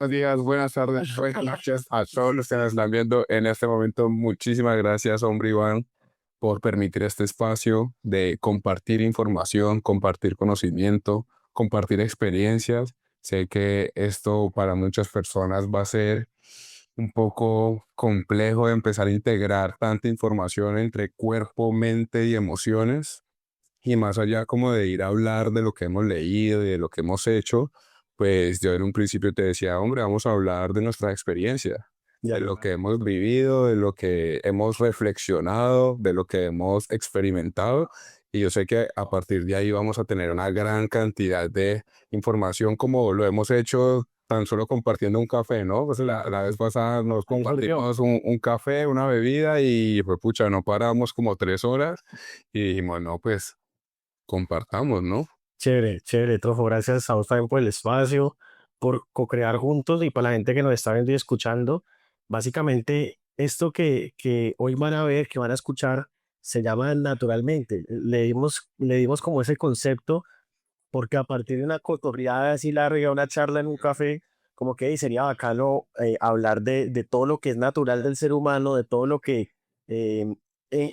Buenos días, buenas tardes, buenas noches a todos los que nos están viendo en este momento. Muchísimas gracias, hombre Iván, por permitir este espacio de compartir información, compartir conocimiento, compartir experiencias. Sé que esto para muchas personas va a ser un poco complejo de empezar a integrar tanta información entre cuerpo, mente y emociones. Y más allá como de ir a hablar de lo que hemos leído y de lo que hemos hecho, pues yo en un principio te decía, hombre, vamos a hablar de nuestra experiencia, De de lo acuerdo. que hemos vivido, de lo que hemos reflexionado, de lo que hemos experimentado. Y yo sé que a partir de ahí vamos a tener una gran cantidad de información como lo hemos hecho tan solo compartiendo un café, ¿no? Pues la vez pasada nos Ahí surgió. compartimos un café, una bebida y pues pucha, no paramos como 3 horas y dijimos, no, pues compartamos, ¿no? Chévere, chévere, Trofo. Gracias a vos también por el espacio, por co-crear juntos y para la gente que nos está viendo y escuchando. Básicamente, esto que hoy van a ver, que van a escuchar, se llama naturalmente. Le dimos como ese concepto porque a partir de una cotorreada así larga, una charla en un café, como que sería bacano hablar de todo lo que es natural del ser humano, de todo lo que, eh,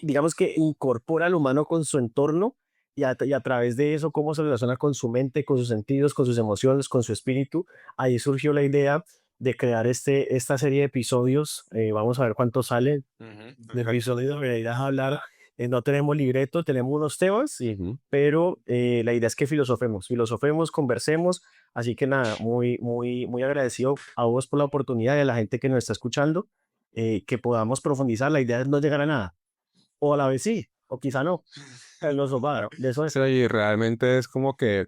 digamos que incorpora al humano con su entorno y a través de eso, cómo se relaciona con su mente, con sus sentidos, con sus emociones, con su espíritu. Ahí surgió la idea de crear esta serie de episodios. Vamos a ver cuántos salen. Ujú, De perfecto. episodio, la idea es hablar. No tenemos libreto, tenemos unos temas, Ujú. pero la idea es que filosofemos, conversemos. Así que nada, muy, muy, muy agradecido a vos por la oportunidad y a la gente que nos está escuchando, que podamos profundizar. La idea es no llegar a nada, o a la vez sí, o quizá no. No sopar, de eso Sí, es. y realmente es como que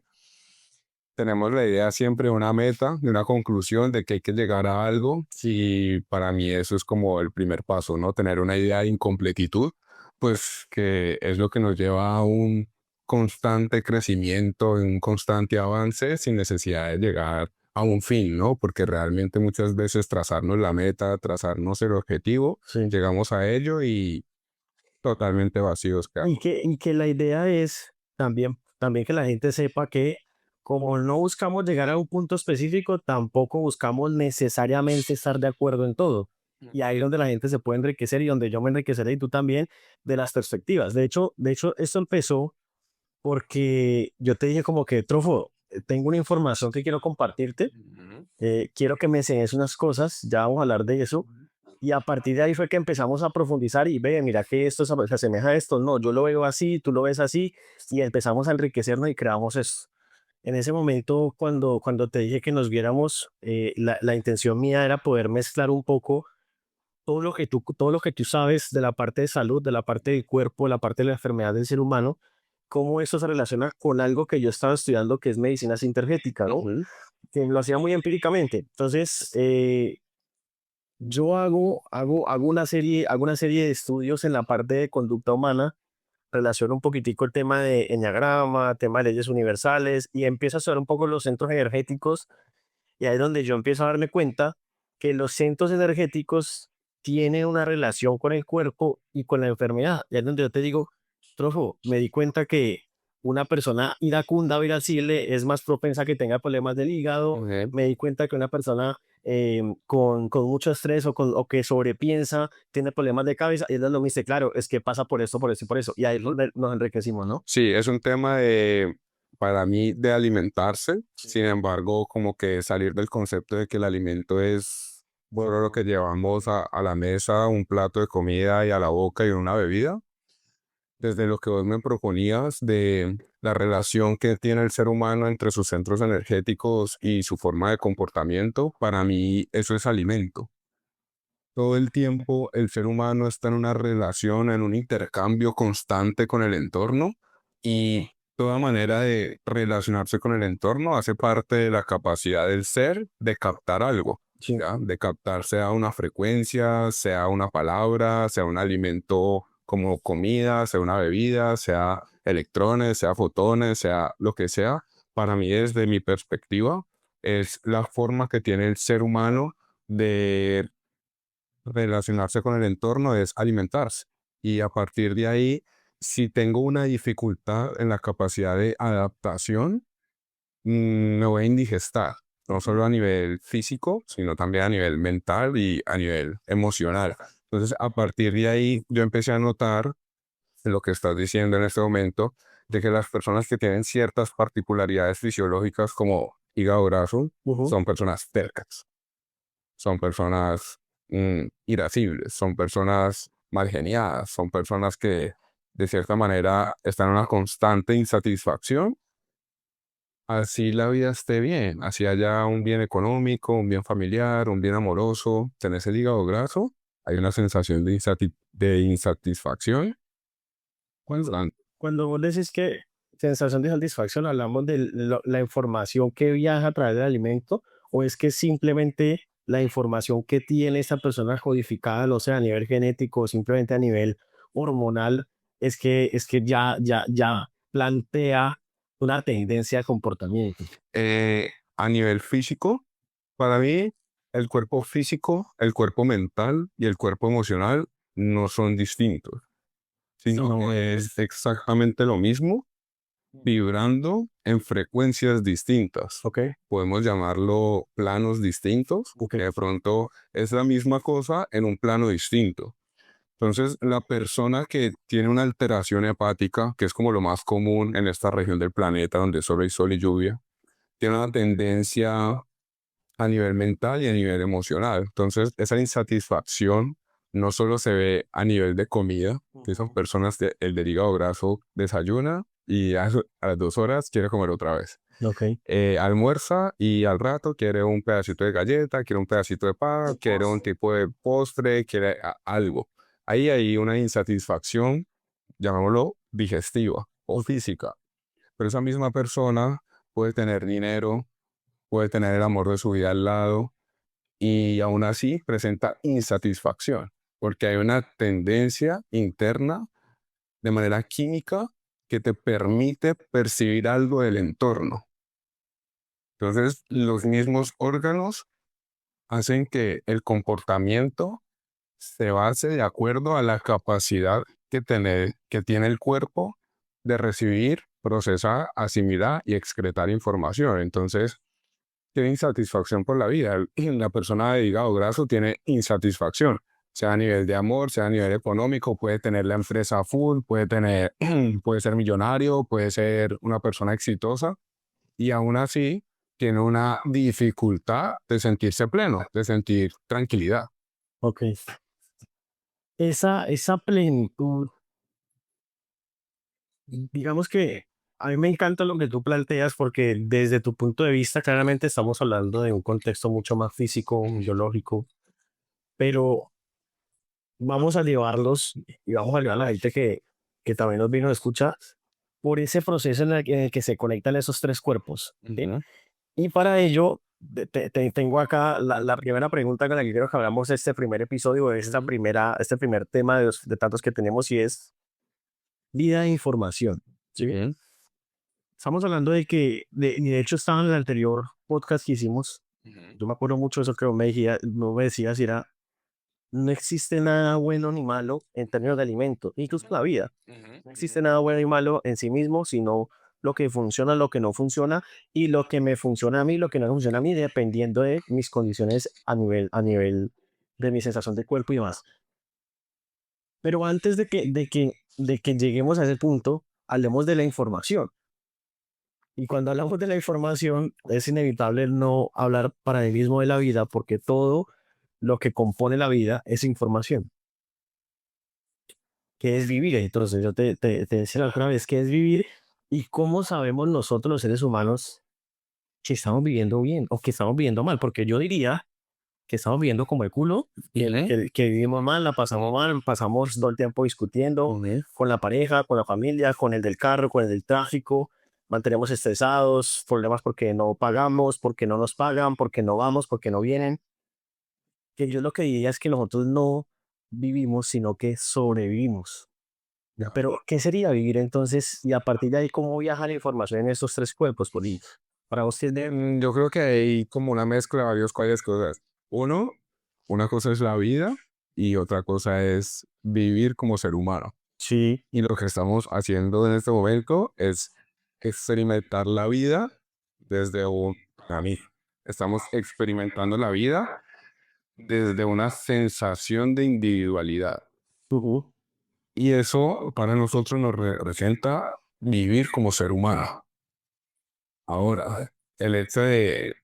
tenemos la idea siempre de una meta, de una conclusión, de que hay que llegar a algo. Y para mí eso es como el primer paso, ¿no? Tener una idea de incompletitud, pues que es lo que nos lleva a un constante crecimiento, un constante avance sin necesidad de llegar a un fin, ¿no? Porque realmente muchas veces trazarnos la meta, trazarnos el objetivo, Sí. llegamos a ello y totalmente vacíos quedamos. Y que la idea es también que la gente sepa que como no buscamos llegar a un punto específico, tampoco buscamos necesariamente estar de acuerdo en todo. Y ahí es donde la gente se puede enriquecer y donde yo me enriqueceré y tú también de las perspectivas. De hecho, esto empezó porque yo te dije como que, Trofo, tengo una información que quiero compartirte, Ujú. quiero que me enseñes unas cosas, ya vamos a hablar de eso, y a partir de ahí fue que empezamos a profundizar y ve, mira que esto se asemeja a esto, no, yo lo veo así, tú lo ves así, y empezamos a enriquecernos y creamos esto. En ese momento, cuando te dije que nos viéramos, la intención mía era poder mezclar un poco todo lo que tú sabes de la parte de salud, de la parte del cuerpo, de la parte de la enfermedad del ser humano, cómo eso se relaciona con algo que yo estaba estudiando, que es medicina sintergética, ¿no? Ujú. Que lo hacía muy empíricamente. Entonces, yo hago una serie de estudios en la parte de conducta humana, relaciono un poquitico el tema de enneagrama, tema de leyes universales y empiezo a estudiar un poco los centros energéticos y ahí es donde yo empiezo a darme cuenta que los centros energéticos tienen una relación con el cuerpo y con la enfermedad. Y ahí es donde yo te digo, Trofo, me di cuenta que una persona iracunda o irascible es más propensa a que tenga problemas del hígado. Ok. Me di cuenta que una persona con mucho estrés o que sobrepiensa tiene problemas de cabeza. Y es donde me dice, claro, es que pasa por esto, por eso y por eso. Y ahí es donde nos enriquecimos, ¿no? Sí, es un tema de, para mí, de alimentarse. Sin embargo, como que salir del concepto de que el alimento es, bueno, lo que llevamos a la mesa, un plato de comida y a la boca y una bebida. Desde lo que vos me proponías de la relación que tiene el ser humano entre sus centros energéticos y su forma de comportamiento, para mí eso es alimento. Todo el tiempo el ser humano está en una relación, en un intercambio constante con el entorno y toda manera de relacionarse con el entorno hace parte de la capacidad del ser de captar algo, Sí. ¿ya? De captar sea una frecuencia, sea una palabra, sea un alimento como comida, sea una bebida, sea electrones, sea fotones, sea lo que sea. Para mí, desde mi perspectiva, es la forma que tiene el ser humano de relacionarse con el entorno es alimentarse. Y a partir de ahí, si tengo una dificultad en la capacidad de adaptación, me voy a indigestar. no solo a nivel físico, sino también a nivel mental y a nivel emocional. Entonces, a partir de ahí, yo empecé a notar lo que estás diciendo en este momento, de que las personas que tienen ciertas particularidades fisiológicas como hígado graso Ujú. son personas tercas, son personas irascibles, son personas mal geniadas, son personas que de cierta manera están en una constante insatisfacción. Así la vida esté bien, así haya un bien económico, un bien familiar, un bien amoroso, tenés el hígado graso, hay una sensación de insatisfacción Cuando, constante. cuando vos decís que sensación de satisfacción, hablamos de la información que viaja a través del alimento, o es que simplemente la información que tiene esa persona codificada, no sé, a nivel genético o simplemente a nivel hormonal, es que ya plantea una tendencia de comportamiento. A nivel físico, para mí, el cuerpo físico, el cuerpo mental y el cuerpo emocional no son distintos, sino que es exactamente lo mismo, vibrando en frecuencias distintas. Ok, Podemos llamarlo planos distintos, ok, que de pronto es la misma cosa en un plano distinto. Entonces, la persona que tiene una alteración hepática, que es como lo más común en esta región del planeta donde solo hay sol y lluvia, tiene una tendencia a nivel mental y a nivel emocional. Entonces, esa insatisfacción no solo se ve a nivel de comida, que son personas que el del hígado graso desayuna y a las 2 horas quiere comer otra vez. ok, Almuerza y al rato quiere un pedacito de galleta, quiere un pedacito de pan, quiere un tipo de postre, quiere algo. Ahí hay una insatisfacción, llamémoslo digestiva o física. Pero esa misma persona puede tener dinero, puede tener el amor de su vida al lado y aún así presenta insatisfacción, porque hay una tendencia interna de manera química que te permite percibir algo del entorno. Entonces, los mismos órganos hacen que el comportamiento se base de acuerdo a la capacidad que tiene el cuerpo de recibir, procesar, asimilar y excretar información. Entonces, tiene insatisfacción por la vida. La persona de hígado graso tiene insatisfacción, sea a nivel de amor, sea a nivel económico, puede tener la empresa full, puede tener, puede ser millonario, puede ser una persona exitosa y aún así tiene una dificultad de sentirse pleno, de sentir tranquilidad. ok. Esa plenitud, digamos que a mí me encanta lo que tú planteas porque desde tu punto de vista claramente estamos hablando de un contexto mucho más físico, biológico, pero vamos a llevarlos y vamos a llevar a la gente que también nos vino a escuchar por ese proceso en el que se conectan esos tres cuerpos, ¿sí? Ujú, Y para ello, tengo acá la primera pregunta con la que quiero que hablamos este primer episodio, de este primer tema de tantos que tenemos y es vida de información. ¿Sí? ujú, Estamos hablando y de hecho estaba en el anterior podcast que hicimos, ujú, yo me acuerdo mucho de eso que vos me decías, y era, no existe nada bueno ni malo en términos de alimento, incluso la vida. ujú, No existe nada bueno ni malo en sí mismo, sino lo que funciona, lo que no funciona, y lo que me funciona a mí, lo que no me funciona a mí, dependiendo de mis condiciones a nivel de mi sensación de cuerpo y demás. Pero antes de que lleguemos a ese punto, hablemos de la información. Y cuando hablamos de la información, es inevitable no hablar para mí mismo de la vida, porque todo lo que compone la vida es información, que es vivir. Entonces, yo te decía la otra vez, ¿qué es vivir? Y cómo sabemos nosotros, los seres humanos, que estamos viviendo bien o que estamos viviendo mal, porque yo diría que estamos viviendo como el culo, ujú, que vivimos mal, pasamos todo el tiempo discutiendo ujú. con la pareja, con la familia, con el del carro, con el del tráfico, mantenemos estresados, problemas porque no pagamos, porque no nos pagan, porque no vamos, porque no vienen. Que yo lo que diría es que nosotros no vivimos, sino que sobrevivimos. Ya. Pero, ¿qué sería vivir entonces? Y a partir de ahí, ¿cómo viaja la información en estos tres cuerpos? Para vos tiene... Yo creo que hay como una mezcla de varias cosas. Uno, una cosa es la vida y otra cosa es vivir como ser humano. Sí, Y lo que estamos haciendo en este momento es experimentar la vida desde un camino. Estamos experimentando la vida desde una sensación de individualidad. Ujú. Y eso para nosotros nos representa vivir como ser humano. Ahora, el hecho de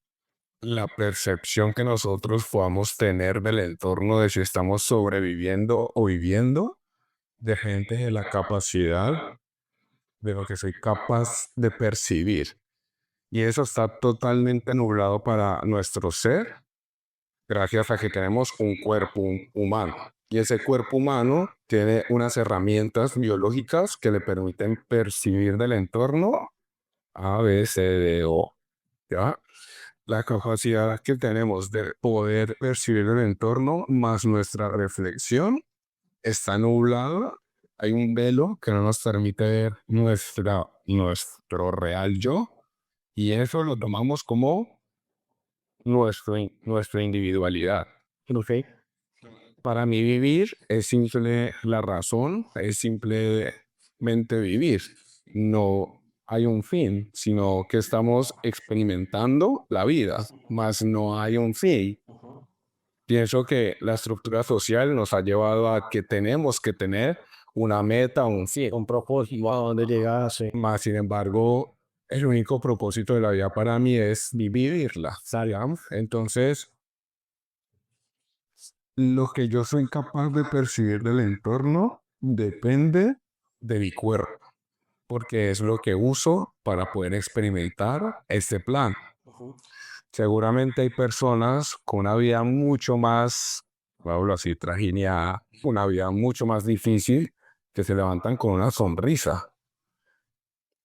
la percepción que nosotros podamos tener del entorno de si estamos sobreviviendo o viviendo, depende de la capacidad de lo que soy capaz de percibir. Y eso está totalmente nublado para nuestro ser, gracias a que tenemos un cuerpo humano. Y ese cuerpo humano tiene unas herramientas biológicas que le permiten percibir del entorno A, B, C, D, O. ¿Ya? La capacidad que tenemos de poder percibir el entorno más nuestra reflexión está nublada. Hay un velo que no nos permite ver nuestro real yo y eso lo tomamos como nuestra individualidad. Ok. Para mí vivir es simple la razón, es simplemente vivir. No hay un fin, sino que estamos experimentando la vida, mas no hay un fin. Pienso que la estructura social nos ha llevado a que tenemos que tener una meta, un fin. Un propósito a dónde llegaste. Mas, sin embargo, el único propósito de la vida para mí es vivirla, ¿sabes? Entonces, lo que yo soy capaz de percibir del entorno depende de mi cuerpo, porque es lo que uso para poder experimentar este plan. Seguramente hay personas con una vida mucho más, hablo así, trajinada, una vida mucho más difícil, que se levantan con una sonrisa.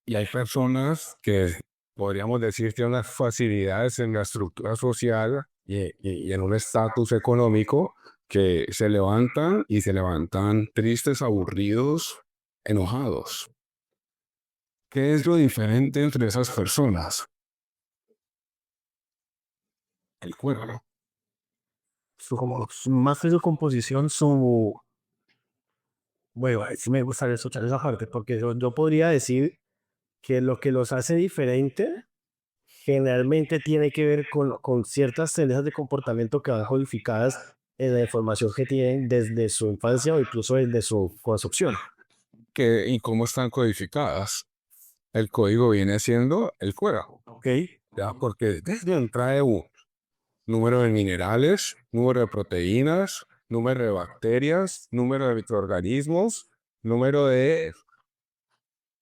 Y hay personas que podríamos decir tienen unas facilidades en la estructura social y en un estatus económico que se levantan y se levantan tristes, aburridos, enojados. ¿Qué es lo diferente entre esas personas? El cuerpo. Más que su composición, su... Bueno, sí me gustaría escuchar esa parte, porque yo podría decir que lo que los hace diferente generalmente tiene que ver con ciertas tendencias de comportamiento que van codificadas en la información que tienen desde su infancia o incluso desde su concepción. ¿Y cómo están codificadas? El código viene siendo el cuerpo, Ok, ¿ya? Porque desde trae un número de minerales, número de proteínas, número de bacterias, número de microorganismos, número de...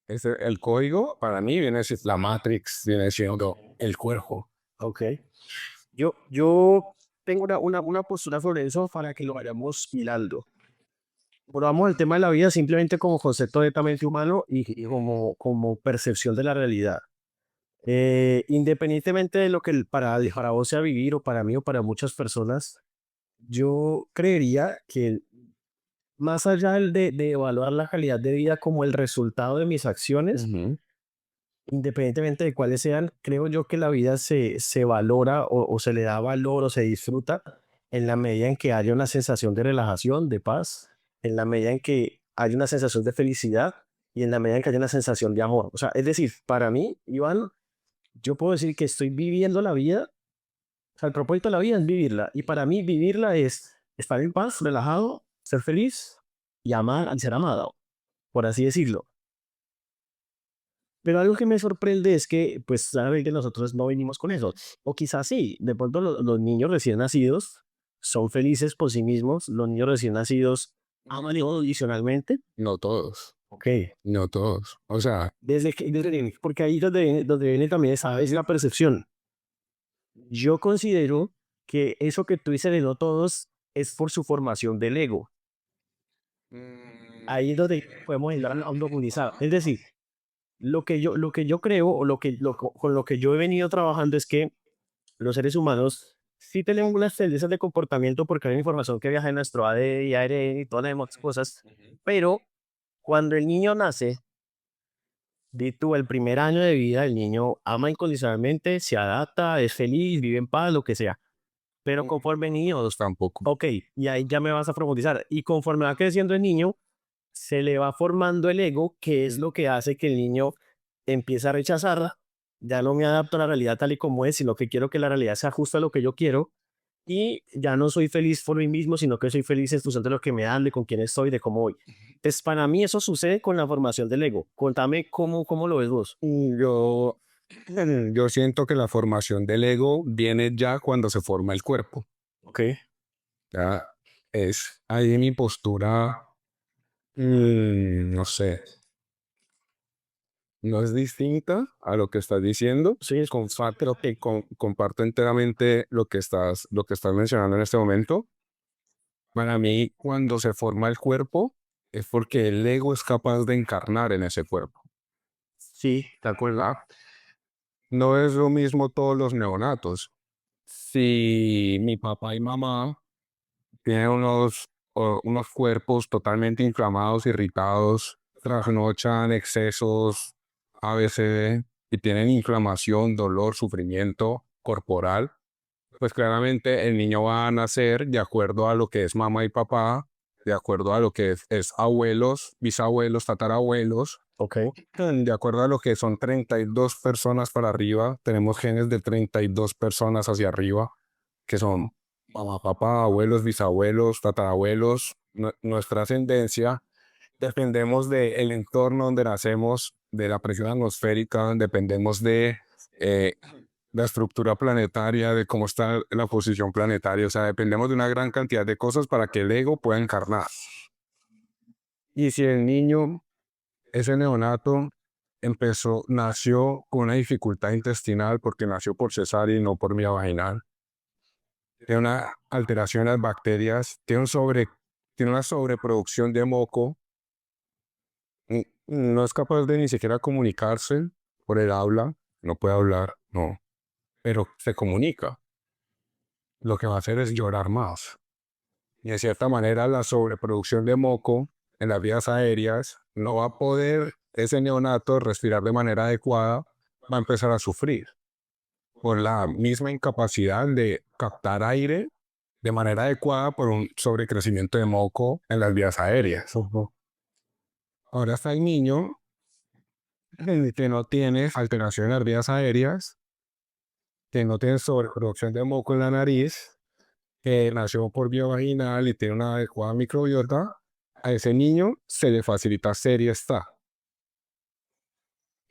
el código para mí viene siendo la Matrix, viene siendo el cuerpo. ok. Yo tengo una postura sobre eso para que lo vayamos hilando. Probamos el tema de la vida simplemente como concepto netamente humano y como percepción de la realidad. Independientemente de lo que para vos sea vivir o para mí o para muchas personas, yo creería que más allá de evaluar la calidad de vida como el resultado de mis acciones, Ujú. independientemente de cuáles sean, creo yo que la vida se valora o se le da valor o se disfruta en la medida en que haya una sensación de relajación, de paz, en la medida en que haya una sensación de felicidad y en la medida en que haya una sensación de amor. O sea, es decir, para mí, Iván, yo puedo decir que estoy viviendo la vida, o sea, el propósito de la vida es vivirla. Y para mí vivirla es estar en paz, relajado, ser feliz y amar y ser amado, por así decirlo. Pero algo que me sorprende es que, pues, claramente nosotros no venimos con eso. O quizás sí, de pronto los niños recién nacidos son felices por sí mismos. Los niños recién nacidos aman incondicionalmente. No todos, Ok. no todos. O sea, Porque ahí donde viene también esa es la percepción. Yo considero que eso que tú dices de no todos es por su formación del ego. Ahí es donde podemos ir a un profundizar. Es decir, lo que yo creo o con lo que yo he venido trabajando es que los seres humanos sí tenemos unas tendencias de comportamiento porque hay información que viaja en nuestro ADN y ARN y todas las demás cosas, pero cuando el niño nace, di tú, el primer año de vida, el niño ama incondicionalmente, se adapta, es feliz, vive en paz, lo que sea. Pero conforme el niño, tampoco. ok, y ahí ya me vas a profundizar. Y conforme va creciendo el niño, se le va formando el ego, que es lo que hace que el niño empiece a rechazar ya no me adapto a la realidad tal y como es, sino que quiero que la realidad se ajuste a lo que yo quiero y ya no soy feliz por mí mismo, sino que soy feliz en función de lo que me dan, de con quién estoy, de cómo voy. Entonces, para mí eso sucede con la formación del ego. Contame cómo lo ves vos. Yo, yo siento que la formación del ego viene ya cuando se forma el cuerpo. Ok. Ya es ahí mi postura, no sé, no es distinta a lo que estás diciendo. Sí, es Comparto, comparto enteramente lo que estás mencionando en este momento. Para mí, cuando se forma el cuerpo, es porque el ego es capaz de encarnar en ese cuerpo. sí, de acuerdo. ¿Verdad? No es lo mismo todos los neonatos. Si mi papá y mamá tienen unos cuerpos totalmente inflamados, irritados, trasnochan excesos, ABC, y tienen inflamación, dolor, sufrimiento corporal, pues claramente el niño va a nacer de acuerdo a lo que es mamá y papá, de acuerdo a lo que es abuelos, bisabuelos, tatarabuelos, Ok. de acuerdo a lo que son 32 personas para arriba, tenemos genes de 32 personas hacia arriba, que son mamá, papá, abuelos, bisabuelos, tatarabuelos, nuestra ascendencia. Dependemos del entorno donde nacemos, de la presión atmosférica, dependemos de eh, la estructura planetaria, de cómo está la posición planetaria. O sea, dependemos de una gran cantidad de cosas para que el ego pueda encarnar. Y si el niño, ese neonato, nació con una dificultad intestinal porque nació por cesárea y no por vía vaginal, tiene una alteración en las bacterias, tiene una sobreproducción de moco, no es capaz de ni siquiera comunicarse por el habla, no puede hablar, no, pero se comunica. Lo que va a hacer es llorar más. Y de cierta manera la sobreproducción de moco en las vías aéreas no va a poder ese neonato respirar de manera adecuada, va a empezar a sufrir por la misma incapacidad de captar aire de manera adecuada por un sobrecrecimiento de moco en las vías aéreas. Ujú. Ahora está el niño que no tiene alteración en las vías aéreas, que no tiene sobreproducción de moco en la nariz, que nació por vía vaginal y tiene una adecuada microbiota, a ese niño se le facilita ser y está.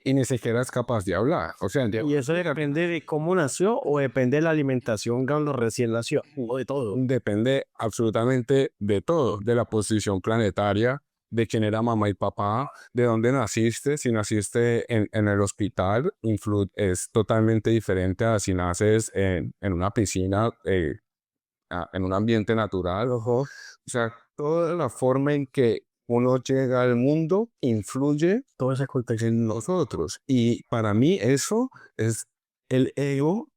Y ni siquiera es capaz de hablar. O sea, ¿Y eso depende de cómo nació o depende de la alimentación cuando recién nació? O de todo. depende absolutamente de todo, de la posición planetaria, de quién era mamá y papá, de dónde naciste. Si naciste en el hospital, es totalmente diferente a si naces en una piscina, en un ambiente natural. Ojo. O sea, toda la forma en que uno llega al mundo influye Todo ese contexto. en nosotros. Y para mí eso es el ego.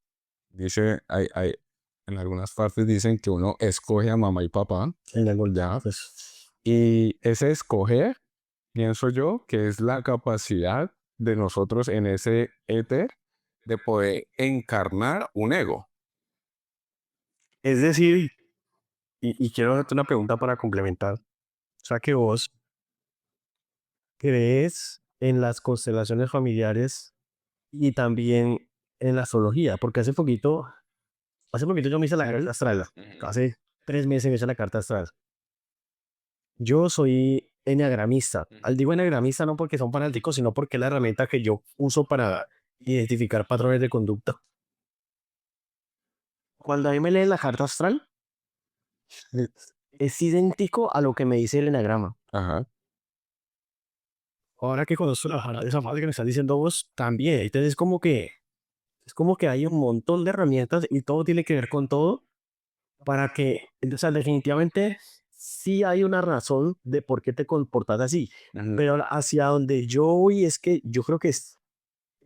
Dice, en algunas partes dicen que uno escoge a mamá y papá, En el ¿ya? pues, Y ese escoger, pienso yo, que es la capacidad de nosotros en ese éter de poder encarnar un ego. es decir, y quiero hacerte una pregunta para complementar. O sea que vos crees en las constelaciones familiares y también en la astrología, porque hace poquito yo me hice la carta astral, Ujú. hace 3 meses me hice la carta astral. Yo soy enneagramista. Al digo enneagramista no porque son fanáticos, sino porque es la herramienta que yo uso para identificar patrones de conducta. Cuando a mí me leen la carta astral, es idéntico a lo que me dice el enagrama. Ajá. Ahora que conozco esa fase que me estás diciendo vos, también. Entonces es como que hay un montón de herramientas y todo tiene que ver con todo para que, o sea, definitivamente sí hay una razón de por qué te comportas así. Ujú. Pero hacia donde yo voy es que yo creo que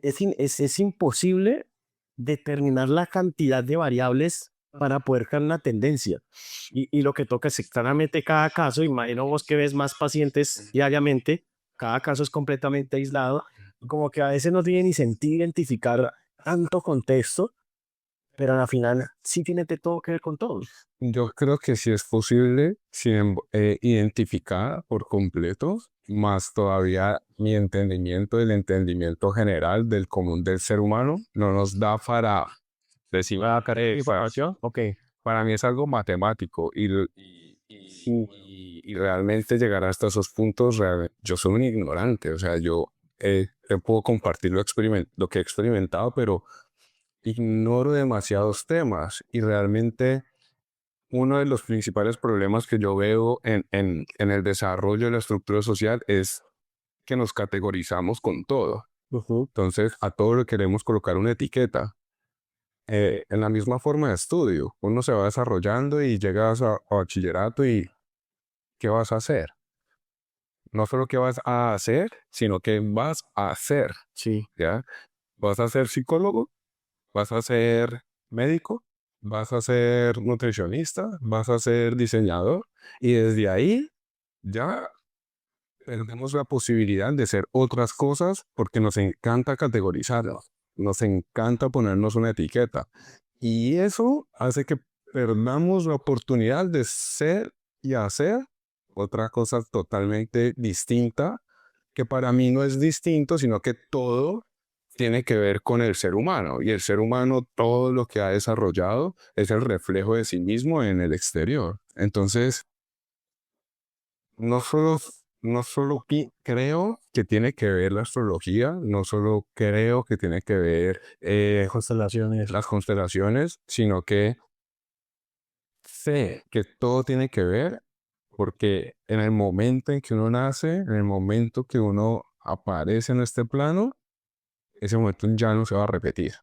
es imposible determinar la cantidad de variables para poder crear una tendencia. Y lo que toca es claramente cada caso, imagino vos que ves más pacientes diariamente, cada caso es completamente aislado, como que a veces no tiene ni sentido identificar tanto contexto, pero al final sí tiene de todo que ver con todo. Yo creo que sí es posible identificar por completo más todavía mi entendimiento, el entendimiento general del común del ser humano, no nos da para decir, Información, ok. para mí es algo matemático Sí, y realmente llegar hasta esos puntos, yo soy un ignorante, o sea, yo te puedo compartir lo que he experimentado, pero ignoro demasiados temas y realmente uno de los principales problemas que yo veo en el desarrollo de la estructura social es que nos categorizamos con todo. ujú. Entonces, a todo le queremos colocar una etiqueta. En la misma forma de estudio, uno se va desarrollando y llegas a bachillerato y ¿qué vas a hacer? No solo qué vas a hacer, sino qué vas a hacer, Sí. ¿ya? ¿Vas a ser psicólogo? ¿Vas a ser médico? ¿Vas a ser nutricionista? ¿Vas a ser diseñador? Y desde ahí ya perdemos la posibilidad de ser otras cosas porque nos encanta categorizarnos, nos encanta ponernos una etiqueta. Y eso hace que perdamos la oportunidad de ser y hacer otra cosa totalmente distinta, que para mí no es distinto, sino que todo tiene que ver con el ser humano. Y el ser humano, todo lo que ha desarrollado es el reflejo de sí mismo en el exterior. Entonces, no solo, no solo creo que tiene que ver la astrología, no solo creo que tiene que ver Constelaciones. las constelaciones, sino que sé que todo tiene que ver porque en el momento en que uno nace, en el momento que uno aparece en este plano, ese momento ya no se va a repetir.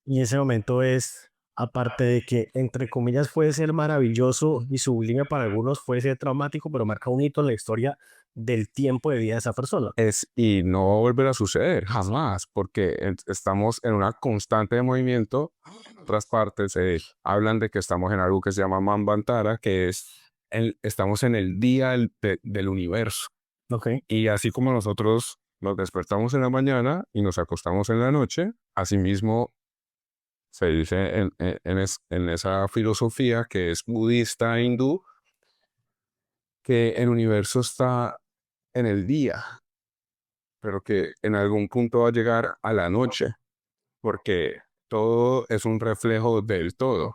Y ese momento es, aparte de que, entre comillas, puede ser maravilloso y sublime para algunos, puede ser traumático, pero marca un hito en la historia del tiempo de vida de esa persona. Y no va a volver a suceder, jamás, porque estamos en una constante de movimiento. Otras partes hablan de que estamos en algo que se llama Manvantara, que es estamos en el día del universo. Ok. Y así como nosotros nos despertamos en la mañana y nos acostamos en la noche, asimismo se dice en esa filosofía que es budista e hindú, que el universo está en el día, pero que en algún punto va a llegar a la noche, porque todo es un reflejo del todo.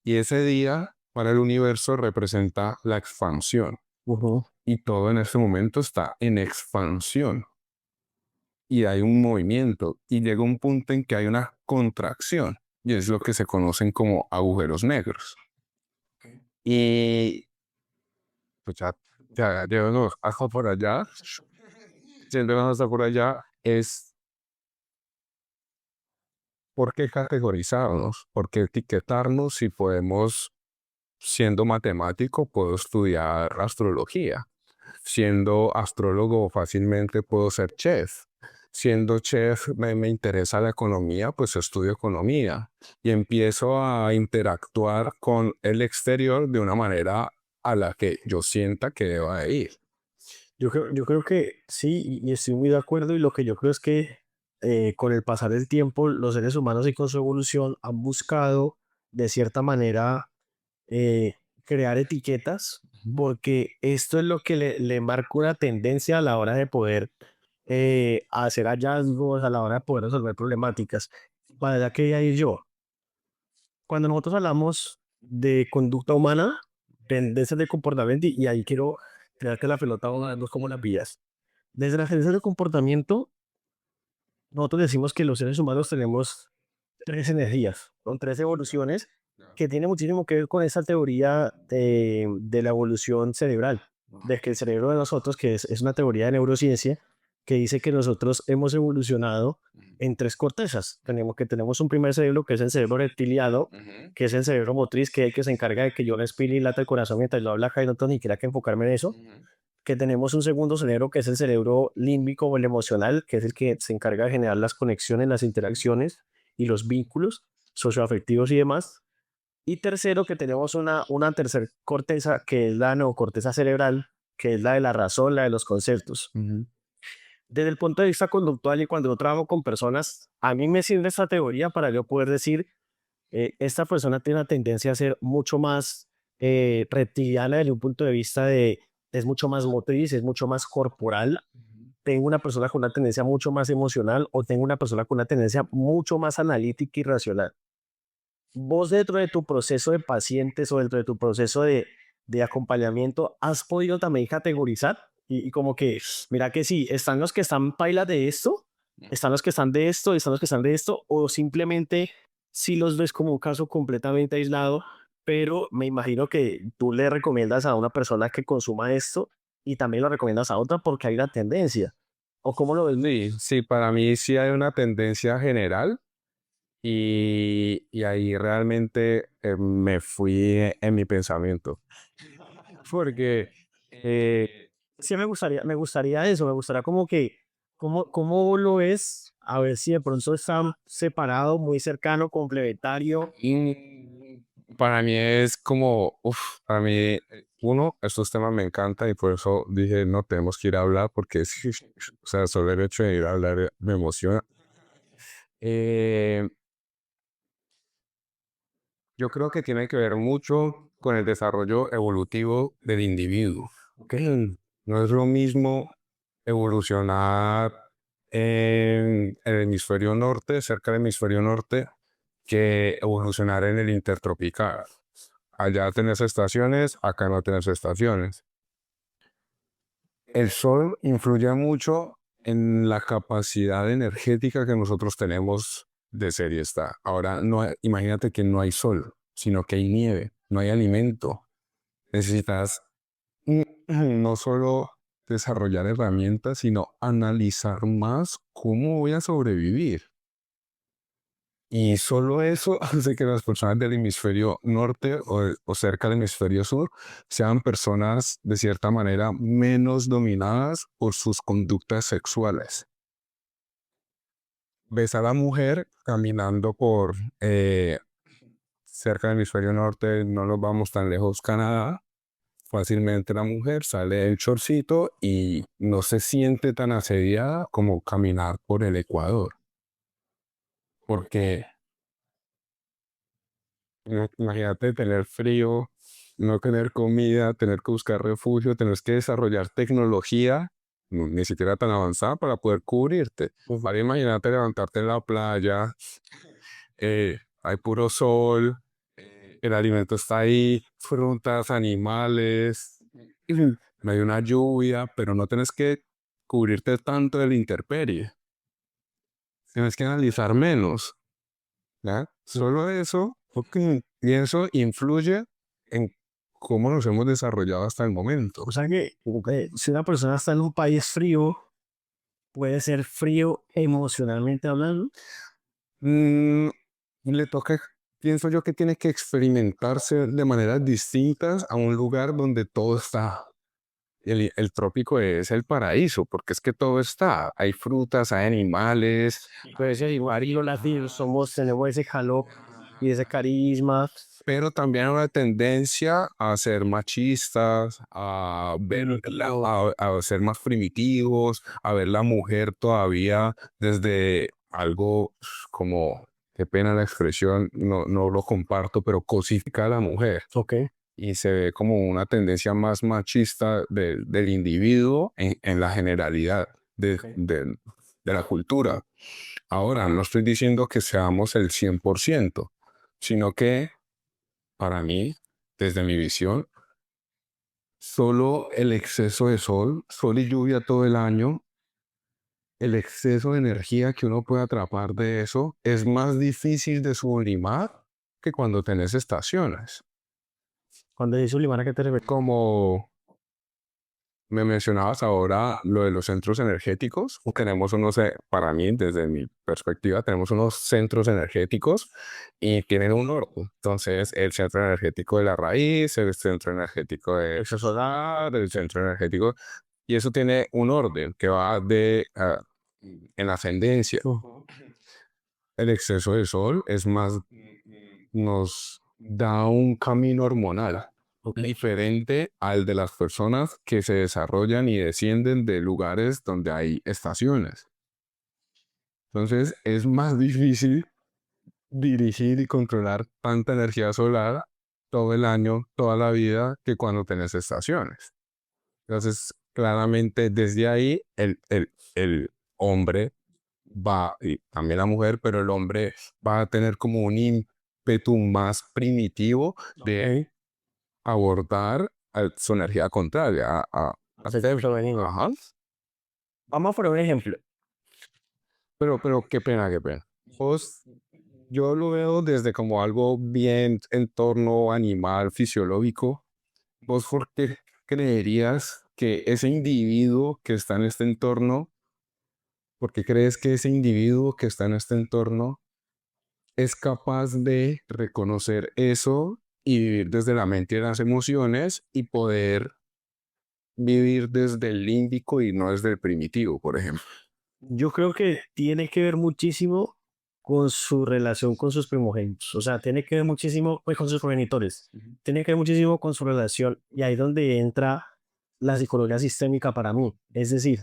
Y ese día para el universo representa la expansión. Ujú. Y todo en ese momento está en expansión. Y hay un movimiento. Y llega un punto en que hay una contracción. Y es lo que se conocen como agujeros negros. Y pues ya llegamos hasta por allá. Siendo hasta por allá es por qué categorizarnos, por qué etiquetarnos si podemos, siendo matemático, puedo estudiar astrología. Siendo astrólogo fácilmente puedo ser chef. Siendo chef me interesa la economía, pues estudio economía y empiezo a interactuar con el exterior de una manera a la que yo sienta que deba de ir. Yo creo que sí, y estoy muy de acuerdo. Y lo que yo creo es que con el pasar del tiempo, los seres humanos y con su evolución han buscado, de cierta manera, eh, crear etiquetas, porque esto es lo que le marca una tendencia a la hora de poder hacer hallazgos, a la hora de poder resolver problemáticas. Para allá quería ir yo. Cuando nosotros hablamos de conducta humana, tendencias de comportamiento, y ahí quiero crear que la pelota vamos a vernos como las vías. Desde las tendencias de comportamiento, nosotros decimos que los seres humanos tenemos tres energías, son tres evoluciones que tiene muchísimo que ver con esa teoría de la evolución cerebral, de que el cerebro de nosotros, que es una teoría de neurociencia, que dice que nosotros hemos evolucionado en tres cortezas. Tenemos un primer cerebro, que es el cerebro reptiliano, que es el cerebro motriz, que es el que se encarga de que yo respire y lata el corazón mientras lo habla acá y no tengo ni siquiera que enfocarme en eso. Que tenemos un segundo cerebro, que es el cerebro límbico o el emocional, que es el que se encarga de generar las conexiones, las interacciones y los vínculos socioafectivos y demás. Y tercero, que tenemos una tercer corteza, que es la neocorteza cerebral, que es la de la razón, la de los conceptos. Desde el punto de vista conductual, y cuando yo trabajo con personas, a mí me sirve esta teoría para yo poder decir, esta persona tiene una tendencia a ser mucho más reptiliana desde un punto de vista de es mucho más motriz, es mucho más corporal. Tengo una persona con una tendencia mucho más emocional o tengo una persona con una tendencia mucho más analítica y racional. Vos dentro de tu proceso de pacientes o dentro de tu proceso de acompañamiento, ¿has podido también categorizar? Y como que, mira que sí, están los que están pailas de esto, están los que están de esto, están los que están de esto, o simplemente si los ves como un caso completamente aislado, pero me imagino que tú le recomiendas a una persona que consuma esto y también lo recomiendas a otra porque hay una tendencia. ¿O cómo lo ves? Sí, sí, para mí sí hay una tendencia general y ahí realmente me fui en mi pensamiento. Porque Sí, me gustaría eso, me gustaría como que, ¿cómo lo ves? A ver si de pronto están separados, muy cercano, complementario. para mí es como, para mí, uno, estos temas me encantan y por eso dije, no, tenemos que ir a hablar porque o sea, solo el hecho de ir a hablar me emociona. Eh, yo creo que tiene que ver mucho con el desarrollo evolutivo del individuo. ¿Ok? No es lo mismo evolucionar en el hemisferio norte, cerca del hemisferio norte, que evolucionar en el intertropical. Allá tenés estaciones, acá no tenés estaciones. El sol influye mucho en la capacidad energética que nosotros tenemos de ser y estar. Ahora, imagínate que no hay sol, sino que hay nieve, no hay alimento. Necesitas no solo desarrollar herramientas, sino analizar más cómo voy a sobrevivir. Y solo eso hace que las personas del hemisferio norte o cerca del hemisferio sur sean personas de cierta manera menos dominadas por sus conductas sexuales. Ves a la mujer caminando por cerca del hemisferio norte, no nos vamos tan lejos, Canadá. Fácilmente la mujer sale del chorcito y no se siente tan asediada como caminar por el Ecuador. Porque imagínate tener frío, no tener comida, tener que buscar refugio, tener que desarrollar tecnología, ni siquiera tan avanzada para poder cubrirte. Ahora imagínate levantarte en la playa, hay puro sol, el alimento está ahí, frutas, animales, no hay una lluvia, pero no tienes que cubrirte tanto de la intemperie. Tienes que analizar menos, ¿ya? Solo eso, y eso influye en cómo nos hemos desarrollado hasta el momento. O sea que si una persona está en un país frío, puede ser frío emocionalmente hablando. Mm, le toca, pienso yo que tiene que experimentarse de maneras distintas a un lugar donde todo está. El trópico es el paraíso, porque es que todo está. Hay frutas, hay animales, Puede ser igual y los latinos somos, tenemos ese calor y ese carisma. pero también hay una tendencia a ser machistas, a ser más primitivos, a ver la mujer todavía desde algo como, qué pena la expresión, no lo comparto, pero cosifica a la mujer. Ok. Y se ve como una tendencia más machista del individuo en la generalidad de la cultura. Ahora, no estoy diciendo que seamos el 100%, sino que para mí, desde mi visión, solo el exceso de sol y lluvia todo el año, el exceso de energía que uno puede atrapar de eso, es más difícil de sublimar que cuando tenés estaciones. Cuando dice Ulimana, ¿qué te refieres? Como me mencionabas ahora lo de los centros energéticos. Tenemos unos, para mí, desde mi perspectiva, tenemos unos centros energéticos y tienen un orden. Entonces, el centro energético de la raíz, el centro energético de Eso solar, el centro energético, y eso tiene un orden que va en ascendencia. Ujú. El exceso de sol es más, nos da un camino hormonal diferente al de las personas que se desarrollan y descienden de lugares donde hay estaciones. Entonces es más difícil dirigir y controlar tanta energía solar todo el año, toda la vida, que cuando tenés estaciones. Entonces, claramente desde ahí el hombre va, y también la mujer, pero el hombre va a tener como un ímpetu más primitivo de Ok. abordar su energía contraria. Acerca del femenino. Ajá. Vamos a poner un ejemplo. Pero qué pena, qué pena. Vos, yo lo veo desde como algo bien entorno animal, fisiológico. ¿Vos por qué creerías que ese individuo que está en este entorno, por qué crees que ese individuo que está en este entorno es capaz de reconocer eso y vivir desde la mente y las emociones y poder vivir desde el límbico y no desde el primitivo, por ejemplo? Yo creo que tiene que ver muchísimo con su relación con sus primogénitos. O sea, tiene que ver muchísimo pues, con sus progenitores. Tiene que ver muchísimo con su relación. Y ahí es donde entra la psicología sistémica para mí. Es decir,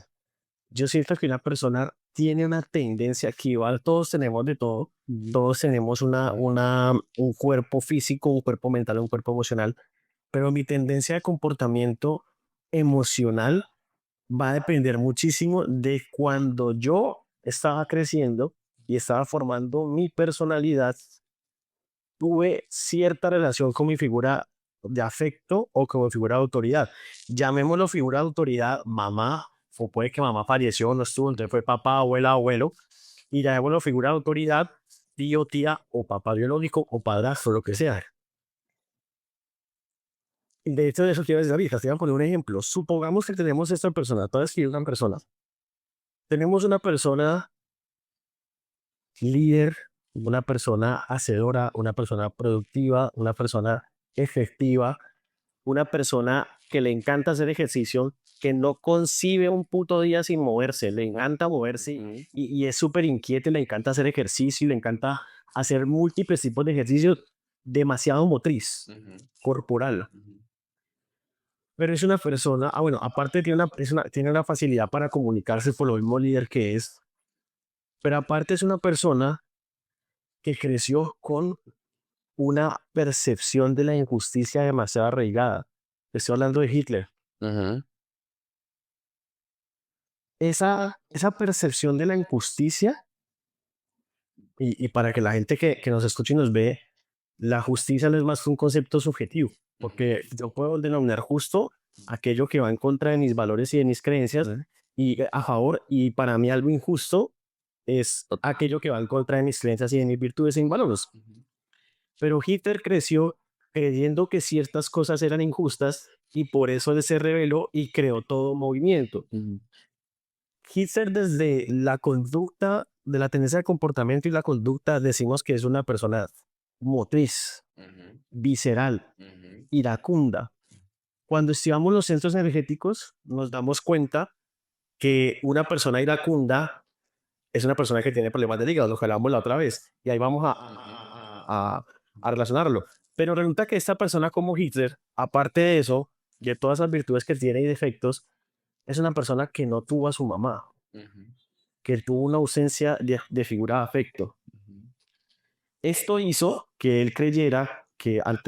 yo siento que una persona tiene una tendencia que igual todos tenemos de todo. Todos tenemos un cuerpo físico, un cuerpo mental, un cuerpo emocional. Pero mi tendencia de comportamiento emocional va a depender muchísimo de cuando yo estaba creciendo y estaba formando mi personalidad, tuve cierta relación con mi figura de afecto o con mi figura de autoridad. Llamémoslo figura de autoridad, mamá, o puede que mamá falleció, no estuvo, entonces fue papá, abuela, abuelo, y llamémoslo figura de autoridad, tío, tía, o papá biológico, o padrastro, lo que sea. De hecho, de eso quiero decir ahorita, te voy a poner un ejemplo. Supongamos que tenemos esta persona, toda escribir una persona. Tenemos una persona líder, una persona hacedora, una persona productiva, una persona efectiva, una persona que le encanta hacer ejercicio, que no concibe un puto día sin moverse, le encanta moverse y es súper inquieto, y le encanta hacer ejercicio y le encanta hacer múltiples tipos de ejercicios, demasiado motriz, corporal. Pero es una persona, bueno, aparte tiene una facilidad para comunicarse por lo mismo líder que es, pero aparte es una persona que creció con una percepción de la injusticia demasiado arraigada. Estoy hablando de Hitler. Ujú. Esa percepción de la injusticia, y para que la gente que nos escuche y nos ve, la justicia no es más que un concepto subjetivo, porque yo puedo denominar justo aquello que va en contra de mis valores y de mis creencias, y a favor, y para mí algo injusto es aquello que va en contra de mis creencias y de mis virtudes y mis valores. Pero Hitler creció creyendo que ciertas cosas eran injustas y por eso él se rebeló y creó todo movimiento. Hitler desde la conducta, de la tendencia de comportamiento y la conducta, decimos que es una persona motriz, visceral, iracunda. Cuando estudiamos los centros energéticos, nos damos cuenta que una persona iracunda es una persona que tiene problemas de hígado, lo que hablamos la otra vez, y ahí vamos a relacionarlo. Pero resulta que esta persona como Hitler, aparte de eso, de todas las virtudes que tiene y defectos, es una persona que no tuvo a su mamá, que tuvo una ausencia de figura de afecto. Esto hizo que él creyera que al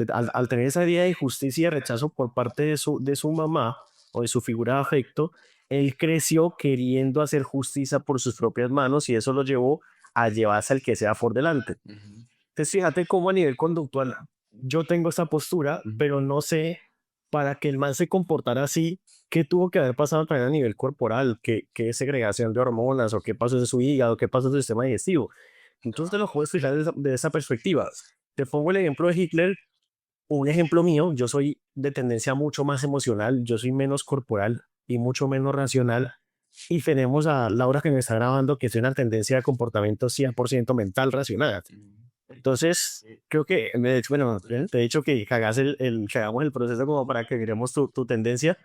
tener esa idea de injusticia y de rechazo por parte de su mamá o de su figura de afecto, él creció queriendo hacer justicia por sus propias manos y eso lo llevó a llevarse al que sea por delante. Entonces, fíjate cómo a nivel conductual yo tengo esta postura, pero no sé para que el man se comportara así, qué tuvo que haber pasado también a nivel corporal, qué segregación de hormonas o qué pasó en su hígado, qué pasó en su sistema digestivo. Entonces te lo puedo explicar de esa perspectiva. Te pongo el ejemplo de Hitler, un ejemplo mío, yo soy de tendencia mucho más emocional, yo soy menos corporal y mucho menos racional. Y tenemos a Laura que me está grabando, que es una tendencia de comportamiento 100% mental racional. Entonces, creo que, de hecho, bueno, te he dicho que hagamos el proceso como para que miremos tu tendencia,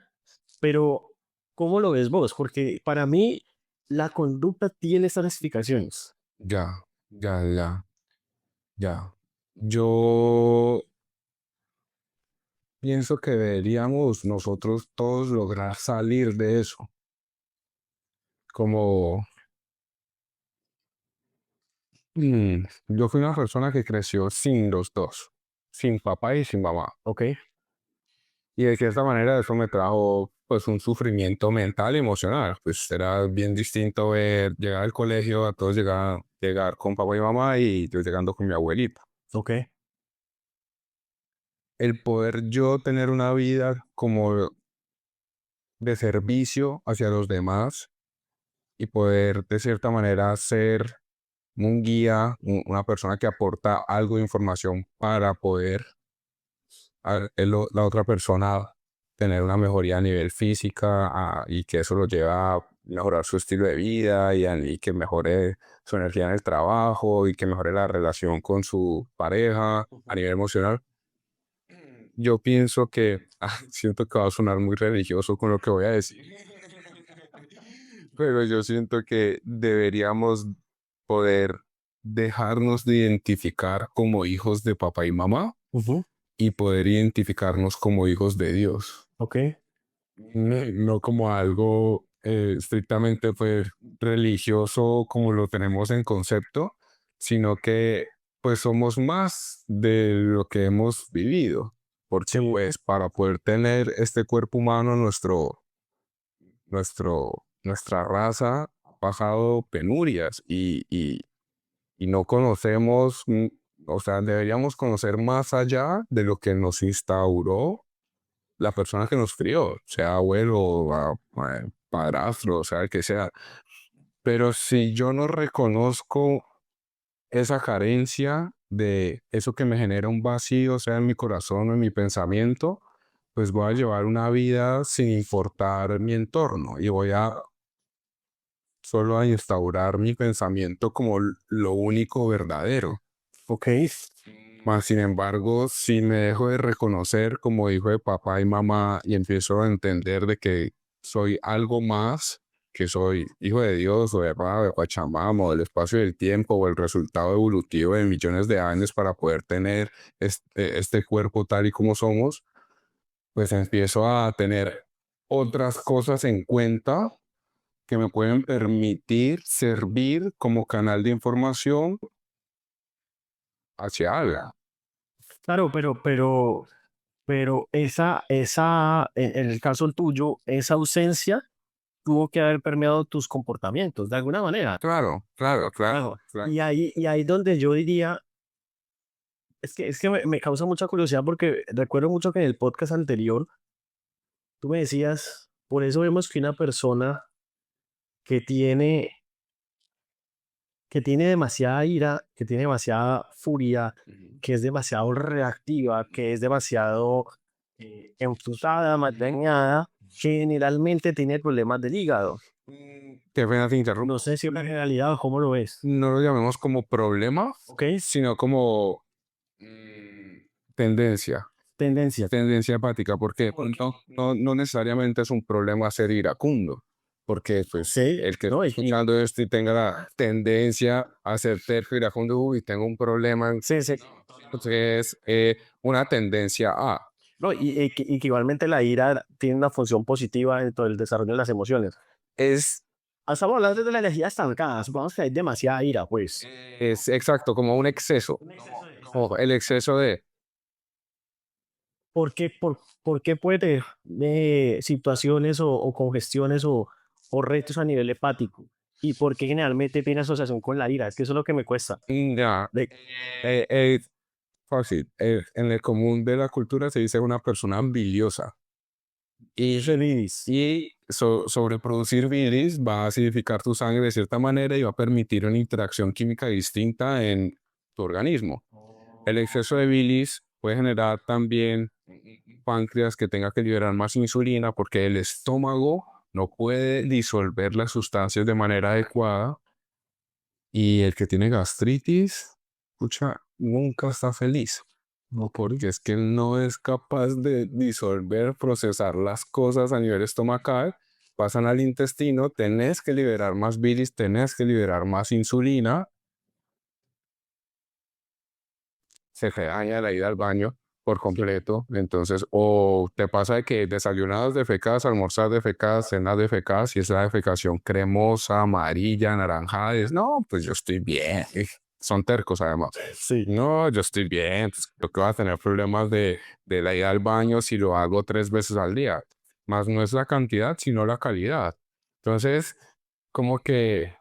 pero ¿cómo lo ves vos? Porque para mí la conducta tiene estas explicaciones. Ya, ya, ya, ya. Yo pienso que deberíamos nosotros todos lograr salir de eso. Como, yo fui una persona que creció sin los dos, sin papá y sin mamá. Ok, Y de cierta manera eso me trajo pues un sufrimiento mental y emocional. Pues era bien distinto ver llegar al colegio, a todos llegar con papá y mamá y yo llegando con mi abuelita. Ok. El poder yo tener una vida como de servicio hacia los demás y poder de cierta manera ser un guía, una persona que aporta algo de información para poder la otra persona tener una mejoría a nivel física y que eso lo lleva a mejorar su estilo de vida y que mejore su energía en el trabajo y que mejore la relación con su pareja a nivel emocional. Yo pienso que, siento que va a sonar muy religioso con lo que voy a decir, pero yo siento que deberíamos poder dejarnos de identificar como hijos de papá y mamá Ujú. y poder identificarnos como hijos de Dios. Ok. No como algo estrictamente pues religioso como lo tenemos en concepto, sino que pues somos más de lo que hemos vivido, porque Sí. pues para poder tener este cuerpo humano, nuestra raza ha pasado penurias y no conocemos, o sea, deberíamos conocer más allá de lo que nos instauró la persona que nos crió, sea abuelo, padrastro, o sea, el que sea. Pero si yo no reconozco esa carencia de eso que me genera un vacío, sea en mi corazón o en mi pensamiento, pues voy a llevar una vida sin importar mi entorno y voy a solo a instaurar mi pensamiento como lo único verdadero. Ok. Más sin embargo, si me dejo de reconocer como hijo de papá y mamá y empiezo a entender de que soy algo más, que soy hijo de Dios o de Ra, de Pachamama o del espacio y del tiempo o el resultado evolutivo de millones de años para poder tener este cuerpo tal y como somos, pues empiezo a tener otras cosas en cuenta que me pueden permitir servir como canal de información hacia algo. Claro, pero en el caso tuyo, esa ausencia tuvo que haber permeado tus comportamientos de alguna manera. Claro, claro, claro, Claro. claro. Y ahí donde yo diría, es que me causa mucha curiosidad porque recuerdo mucho que en el podcast anterior tú me decías, por eso vemos que una persona que tiene, que tiene demasiada ira, que tiene demasiada furia, Ujú. que es demasiado reactiva, que es demasiado enfutada, mal dañada, generalmente tiene problemas del hígado. Qué pena te No interrumpo. sé si es una generalidad o cómo lo ves. No lo llamemos como problema, ¿Ok? sino como mm, tendencia, Tendencia. tendencia hepática, porque no necesariamente es un problema ser iracundo, porque pues Sí, el que ¿no? esté escuchando esto y tenga la tendencia a ser terco iracundo y tengo un problema, Sí, sí. entonces una tendencia a. No, y que igualmente la ira tiene una función positiva dentro del desarrollo de las emociones. Es, Estamos hablando de la energía estancada. Supongamos que hay demasiada ira, pues. es exacto, como un exceso, como el exceso de. ¿Por qué puede tener situaciones o congestiones o retos a nivel hepático? ¿Y por qué generalmente tiene asociación con la ira? Es que eso es lo que me cuesta. Ya, De, eh, eh, fácil. En el común de la cultura se dice una persona biliosa. Y, Feliz. sobreproducir bilis va a acidificar tu sangre de cierta manera y va a permitir una interacción química distinta en tu organismo. El exceso de bilis puede generar también un páncreas que tenga que liberar más insulina porque el estómago no puede disolver las sustancias de manera adecuada y el que tiene gastritis, escucha, nunca está feliz. No, porque es que él no es capaz de disolver, procesar las cosas a nivel estomacal, pasan al intestino, tenés que liberar más bilis, tenés que liberar más insulina, se te daña la ida al baño por completo. Entonces, o te pasa de que desayunadas defecadas, almorzar defecadas, cenas defecadas, y es la defecación cremosa, amarilla, naranjada, es, no, pues yo estoy bien. Son tercos además. Sí. No, yo estoy bien. Pues, creo que voy a tener problemas de la ida al baño si lo hago 3 veces al día. más no es la cantidad, sino la calidad. Entonces, como que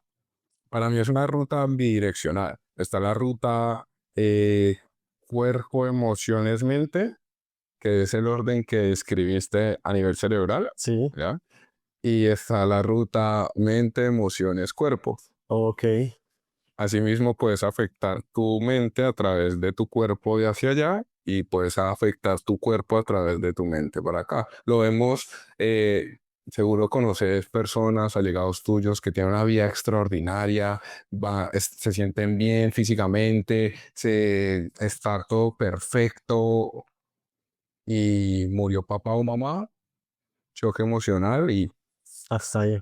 para mí es una ruta bidireccional. Está la ruta eh, cuerpo, emociones, mente, que es el orden que escribiste a nivel cerebral, Sí, ¿ya? Y está la ruta mente, emociones, cuerpo. ok. Asimismo, puedes afectar tu mente a través de tu cuerpo de hacia allá y puedes afectar tu cuerpo a través de tu mente para acá. Lo vemos, seguro conoces personas, allegados tuyos que tienen una vida extraordinaria, se sienten bien físicamente, está todo perfecto y murió papá o mamá, choque emocional y, Hasta ahí.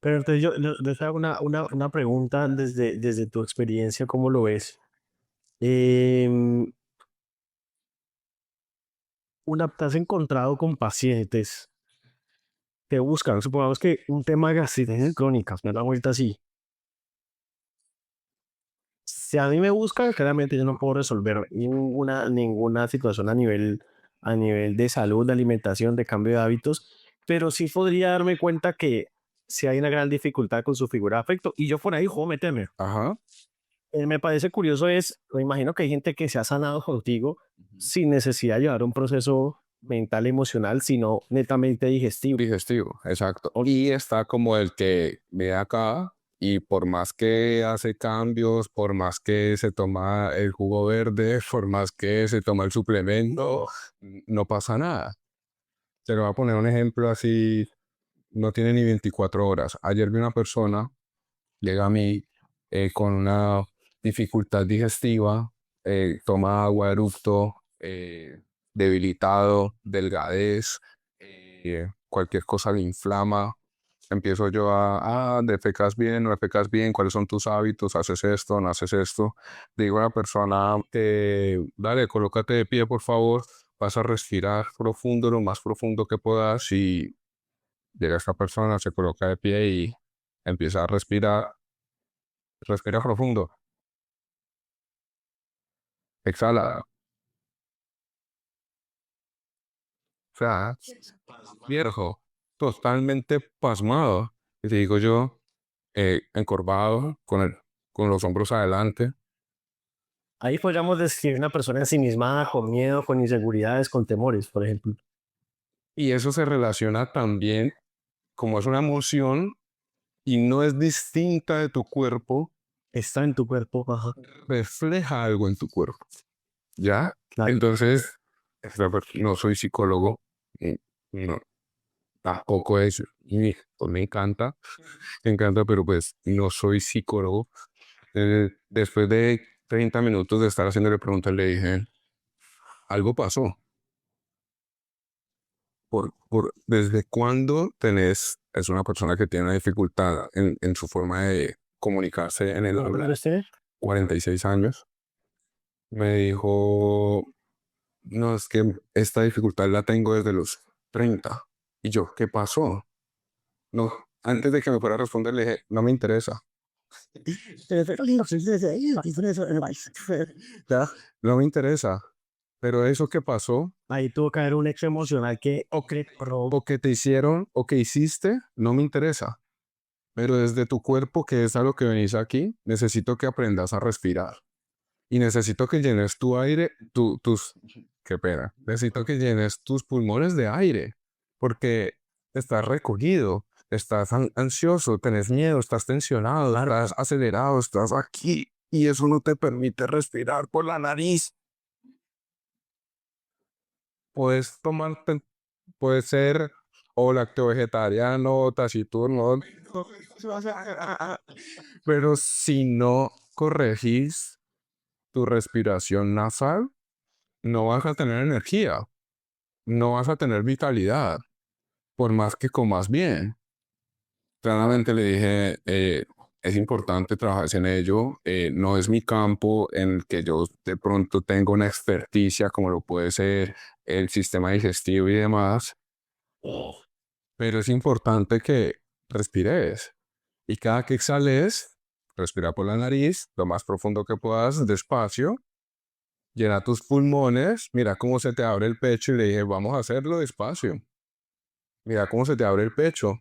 Pero entonces yo les hago una pregunta desde tu experiencia, ¿cómo lo ves? Em, ¿Te has encontrado con pacientes que buscan, supongamos que un tema de gastritis crónica, me da vuelta así? Si a mí me buscan, claramente yo no puedo resolver ninguna situación a nivel de salud, de alimentación, de cambio de hábitos, pero sí podría darme cuenta que si hay una gran dificultad con su figura de afecto y yo por ahí juego meterme. ajá. Me parece curioso me imagino que hay gente que se ha sanado contigo sin necesidad de llevar un proceso mental, emocional, sino netamente digestivo. Digestivo, exacto. Y está como el que ve acá y por más que hace cambios, por más que se toma el jugo verde, por más que se toma el suplemento, no pasa nada. Te lo voy a poner un ejemplo así, no tiene ni 24 horas. Ayer vi una persona, llega a mí con una dificultad digestiva, toma agua, eructo, debilitado, delgadez, cualquier cosa le inflama. Empiezo yo defecas bien, no defecas bien, cuáles son tus hábitos, haces esto, no haces esto. Digo a la persona, dale, colócate de pie, por favor, vas a respirar profundo, lo más profundo que puedas y llega esta persona, se coloca de pie y empieza a respirar, respira profundo, exhala, o sea, viejo, totalmente pasmado. Y te digo yo, encorvado, con los hombros adelante. Ahí podríamos describir una persona ensimismada, con miedo, con inseguridades, con temores, por ejemplo. Y eso se relaciona también, como es una emoción y no es distinta de tu cuerpo, Está en tu cuerpo, ajá, refleja algo en tu cuerpo, ¿ya? claro. Entonces, no soy psicólogo, no, tampoco es, pues me encanta, pero pues no soy psicólogo. Después de 30 minutos de estar haciéndole preguntas, le dije, algo pasó. ¿Desde cuándo es una persona que tiene una dificultad en su forma de comunicarse en el ¿Pero habla? usted? 46 años. Me dijo, no, es que esta dificultad la tengo desde los 30. Y yo, ¿qué pasó? No, antes de que me fuera a responder, le dije, no me interesa. Ya, no me interesa. Pero eso que pasó, Ahí tuvo que haber un hecho emocional que o que te hicieron, o que hiciste, no me interesa. Pero desde tu cuerpo, que es a lo que venís aquí, necesito que aprendas a respirar. Y necesito que llenes tu aire, qué pena, necesito que llenes tus pulmones de aire, porque estás recogido, estás ansioso, tenés miedo, estás tensionado, estás acelerado, estás aquí, y eso no te permite respirar por la nariz. Puedes tomarte, puedes ser o lacteo vegetariano, taciturno, pero si no corregís tu respiración nasal, no vas a tener energía, no vas a tener vitalidad, por más que comas bien. Claramente le dije, es importante trabajar en ello, no es mi campo en el que yo de pronto tengo una experticia como lo puede ser el sistema digestivo y demás, pero es importante que respires y cada que exhales, respira por la nariz, lo más profundo que puedas, despacio, llena tus pulmones, mira cómo se te abre el pecho y le dije, vamos a hacerlo despacio. Mira cómo se te abre el pecho.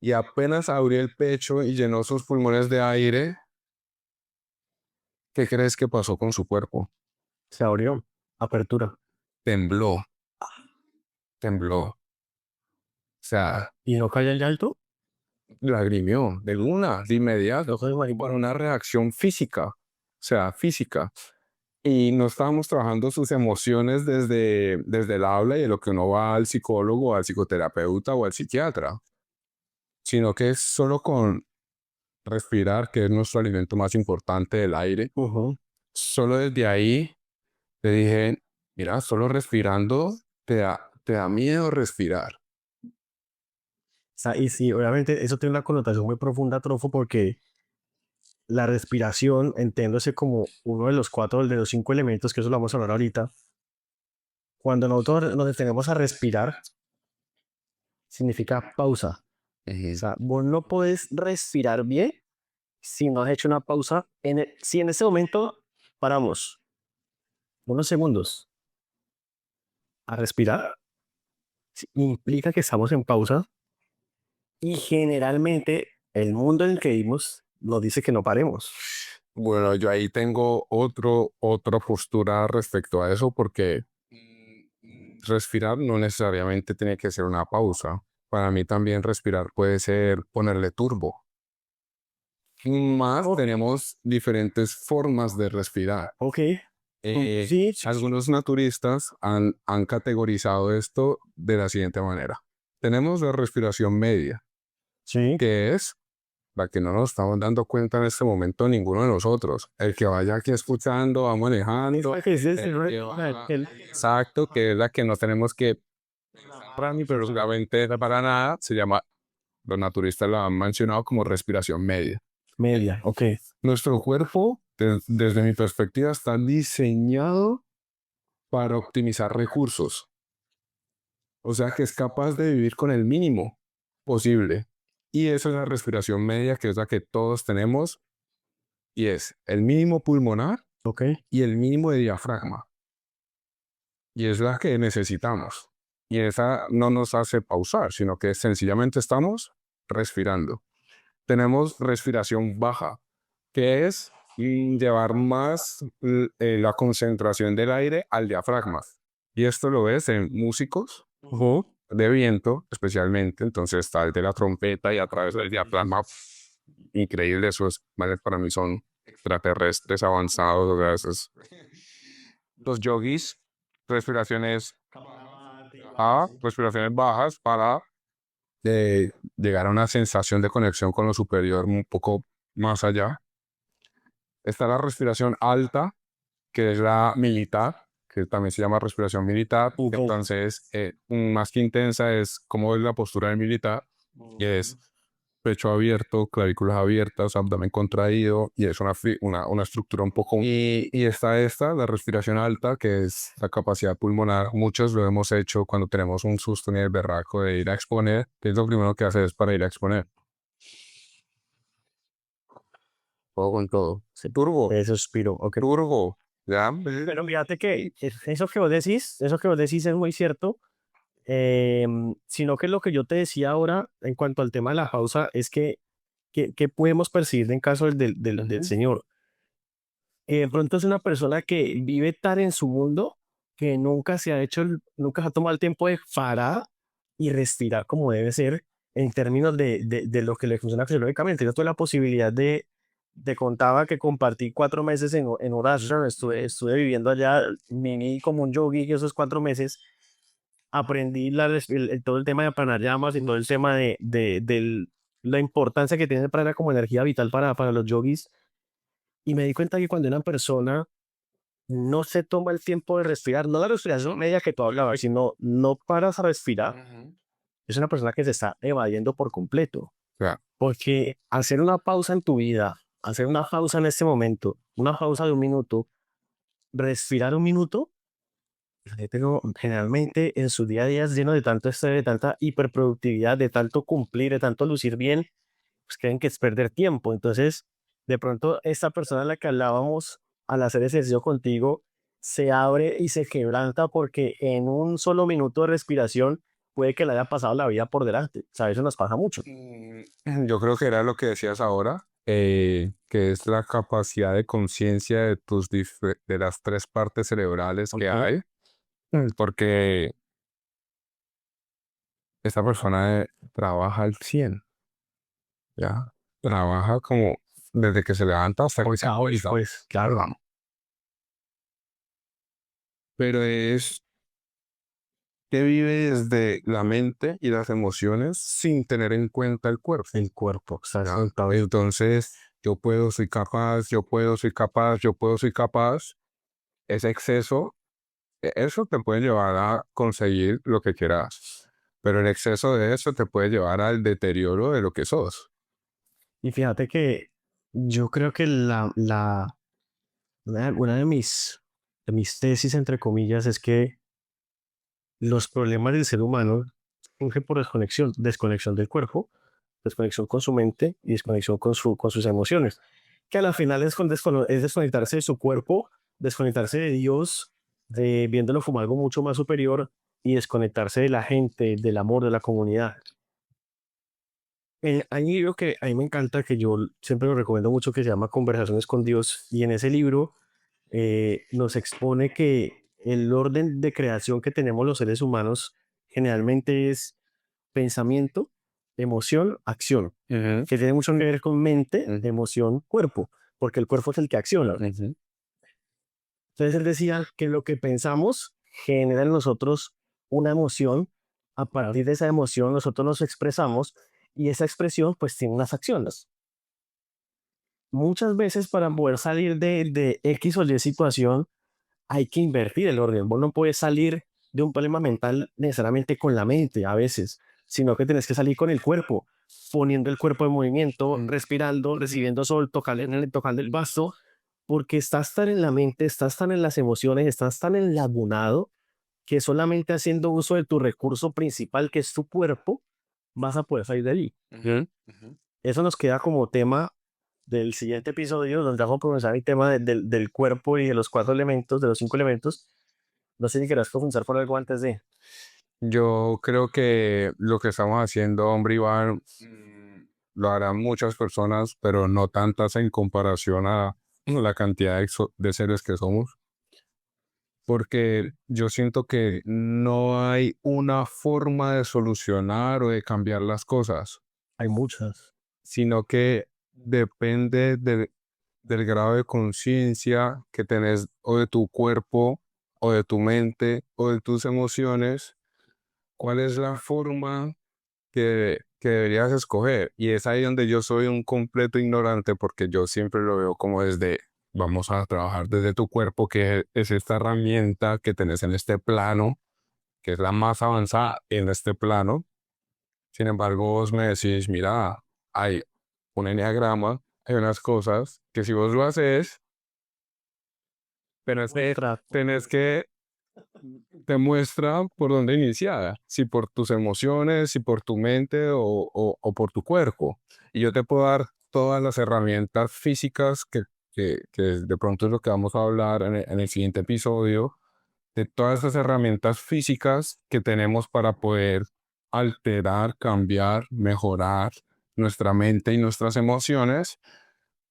Y apenas abrió el pecho y llenó sus pulmones de aire, ¿qué crees que pasó con su cuerpo? Se abrió. Apertura. Tembló, tembló. O sea, ¿Y no cae el llanto? lagrimió de una, de inmediato, Ojo de por marihuana. una reacción física. O sea, física. Y no estábamos trabajando sus emociones desde el habla y de lo que uno va al psicólogo, al psicoterapeuta o al psiquiatra, sino que es solo con respirar, que es nuestro alimento más importante, el aire. Ujú. Solo desde ahí le dije, mira, solo respirando te da miedo respirar. Y sí, obviamente eso tiene una connotación muy profunda, Trofo, porque la respiración, entiéndose como uno de los cuatro, de los cinco elementos, que eso lo vamos a hablar ahorita. Cuando nosotros nos detenemos a respirar, significa pausa. O Ujú. sea, vos no podés respirar bien si no has hecho una pausa. Si en ese momento paramos unos segundos a respirar, implica que estamos en pausa y generalmente el mundo en el que vivimos nos dice que no paremos. Bueno, yo ahí tengo otra postura respecto a eso porque respirar no necesariamente tiene que ser una pausa. Para mí también respirar puede ser ponerle turbo. Más tenemos diferentes formas de respirar. Ok, sí, sí, sí. Algunos naturistas han categorizado esto de la siguiente manera. Tenemos la respiración media, Sí. que es la que no nos estamos dando cuenta en este momento ninguno de nosotros. El que vaya aquí escuchando, va manejando. Es que ese es El que va- el- Exacto, que es la que no tenemos que para mí, pero seguramente para nada, se llama, los naturistas la han mencionado como respiración media. media, ok. Nuestro cuerpo, desde mi perspectiva, está diseñado para optimizar recursos. O sea que es capaz de vivir con el mínimo posible. Y esa es la respiración media, que es la que todos tenemos, y es el mínimo pulmonar Ok. y el mínimo de diafragma. Y es la que necesitamos. Y esa no nos hace pausar, sino que sencillamente estamos respirando. Tenemos respiración baja, que es llevar más la concentración del aire al diafragma. Y esto lo ves en músicos Ujú. de viento, especialmente. Entonces está el de la trompeta y a través del diafragma. Increíble, esos ¿vale? Para mí son extraterrestres avanzados. O sea, los yogis, respiraciones respiraciones bajas para llegar a una sensación de conexión con lo superior un poco más allá. Está la respiración alta, que es la militar, que también se llama respiración militar. Ok. Entonces, más que intensa es como es la postura del militar, y es pecho abierto, clavículas abiertas, abdomen contraído, y es una estructura un poco. Y está la respiración alta, que es la capacidad pulmonar. Muchos lo hemos hecho cuando tenemos un susto en el berraco de ir a exponer, que es lo primero que haces para ir a exponer. Todo con todo. Turbo, Eso suspiro, ok. turbo, ¿ya? Pero fíjate que eso que vos decís es muy cierto, sino que lo que yo te decía ahora en cuanto al tema de la pausa es que podemos percibir en caso del Ujú. Señor. De pronto es una persona que vive tan en su mundo que nunca se ha hecho, nunca se ha tomado el tiempo de parar y respirar como debe ser en términos de lo que le funciona fisiológicamente. Yo tuve la posibilidad de contaba que compartí 4 meses en Urashar, estuve viviendo allá, viví como un yogi y esos 4 meses aprendí todo el tema de pranayama y todo el tema la importancia que tiene el pranayama como energía vital para los yogis. Y me di cuenta que cuando una persona no se toma el tiempo de respirar, no la respiración media que tú hablabas, sino no paras a respirar, Ujú. es una persona que se está evadiendo por completo. Ya. Porque hacer una pausa en tu vida, hacer una pausa en este momento, una pausa de un minuto, respirar un minuto, la gente generalmente en su día a día es lleno de tanto estrés, de tanta hiperproductividad, de tanto cumplir, de tanto lucir bien, pues creen que es perder tiempo. Entonces, de pronto, esta persona a la que hablábamos al hacer ese ejercicio contigo, se abre y se quebranta porque en un solo minuto de respiración puede que le haya pasado la vida por delante. O sea, eso nos pasa mucho. Yo creo que era lo que decías ahora, que es la capacidad de conciencia de de las tres partes cerebrales que Ujú. hay, porque esta persona trabaja al 100, ¿ya? Trabaja como desde que se levanta hasta que se acuesta. Pues, claro. Pero es que vive desde la mente y las emociones sin tener en cuenta el cuerpo. El cuerpo, está ¿Ya? sentado. Entonces, yo puedo, soy capaz, yo puedo, soy capaz, yo puedo, soy capaz. Ese exceso, eso te puede llevar a conseguir lo que quieras. Pero el exceso de eso te puede llevar al deterioro de lo que sos. Y fíjate que yo creo que una de mis tesis, entre comillas, es que los problemas del ser humano surgen por desconexión, desconexión del cuerpo, desconexión con su mente y desconexión con sus emociones, que a la final es desconectarse de su cuerpo, desconectarse de Dios, viéndolo como algo mucho más superior y desconectarse de la gente, del amor, de la comunidad. Hay un libro que a mí me encanta, que yo siempre lo recomiendo mucho, que se llama Conversaciones con Dios, y en ese libro nos expone que el orden de creación que tenemos los seres humanos generalmente es pensamiento, emoción, acción, Ujú, que tiene mucho que ver con mente, ujú, emoción, cuerpo, porque el cuerpo es el que acciona. ujú. Entonces él decía que lo que pensamos genera en nosotros una emoción, a partir de esa emoción nosotros nos expresamos y esa expresión pues tiene unas acciones. Muchas veces para poder salir de X o Y situación hay que invertir el orden. Vos no puedes salir de un problema mental necesariamente con la mente a veces, sino que tenés que salir con el cuerpo, poniendo el cuerpo en movimiento, respirando, recibiendo sol, tocando el vaso, porque estás tan en la mente, estás tan en las emociones, estás tan enlagunado que solamente haciendo uso de tu recurso principal, que es tu cuerpo, vas a poder salir de allí. Ujú, ujú. Eso nos queda como tema del siguiente episodio, donde vamos a comenzar el tema del cuerpo y de los cuatro elementos, de los cinco elementos. No sé si querrás comenzar por algo antes de... Yo creo que lo que estamos haciendo, hombre Iván, lo harán muchas personas, pero no tantas en comparación a la cantidad de seres que somos. Porque yo siento que no hay una forma de solucionar o de cambiar las cosas, Hay muchas. sino que depende del grado de conciencia que tenés o de tu cuerpo o de tu mente o de tus emociones, cuál es la forma que deberías escoger. Y es ahí donde yo soy un completo ignorante porque yo siempre lo veo como desde, vamos a trabajar desde tu cuerpo, que es esta herramienta que tenés en este plano, que es la más avanzada en este plano. Sin embargo, vos me decís, mira, hay un enneagrama, hay unas cosas que si vos lo haces, Muestra. tenés que te muestra por dónde iniciar, si por tus emociones, si por tu mente o por tu cuerpo. Y yo te puedo dar todas las herramientas físicas que de pronto es lo que vamos a hablar en el siguiente episodio, de todas esas herramientas físicas que tenemos para poder alterar, cambiar, mejorar nuestra mente y nuestras emociones,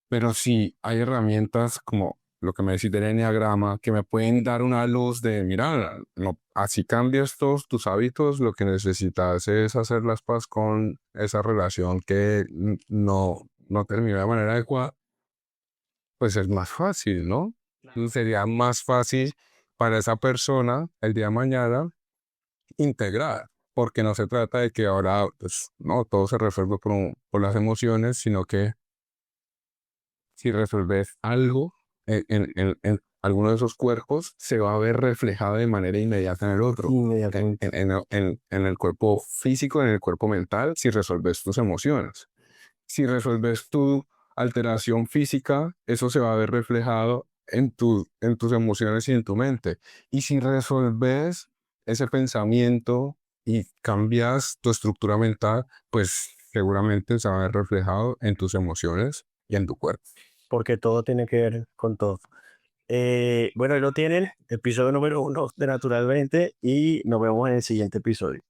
pero sí hay herramientas como lo que me decís del enneagrama que me pueden dar una luz de, mira, no, así cambias todos tus hábitos, lo que necesitas es hacer las paz con esa relación que no terminó de manera adecuada, pues es más fácil, ¿no? Entonces sería más fácil para esa persona el día de mañana integrar, porque no se trata de que ahora, pues, no, todo se resuelve por las emociones, sino que si resolves algo en alguno de esos cuerpos, se va a ver reflejado de manera inmediata en el otro. Inmediatamente. En el cuerpo físico, en el cuerpo mental, si resolves tus emociones. Si resolves tu alteración física, eso se va a ver reflejado en tus emociones y en tu mente. Y si resolves ese pensamiento y cambias tu estructura mental, pues seguramente se va a ver reflejado en tus emociones y en tu cuerpo. Porque todo tiene que ver con todo. Bueno, ahí lo tienen, episodio número 1 de Naturalmente y nos vemos en el siguiente episodio.